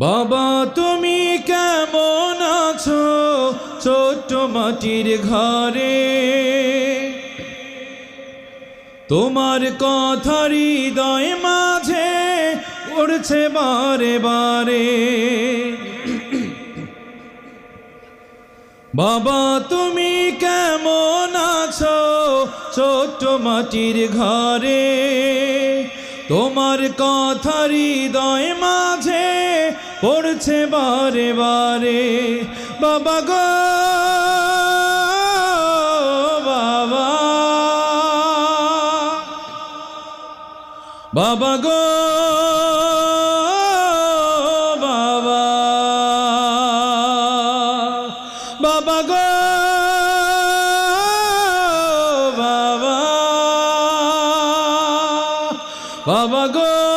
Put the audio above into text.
বাবা তুমি কেমন আছো ছোট্ট মাটির ঘরে, তোমার কথা হৃদয় মাঝে উড়ছে বারে বারে। বাবা তুমি কেমন আছো ছোট্ট মাটির ঘরে, তোমার কথা হৃদয় মাঝে পড়ছে বারে বারে। বাবা গো বাবা, বাবা গো বাবা, বাবা গো বাবা, বাবা গো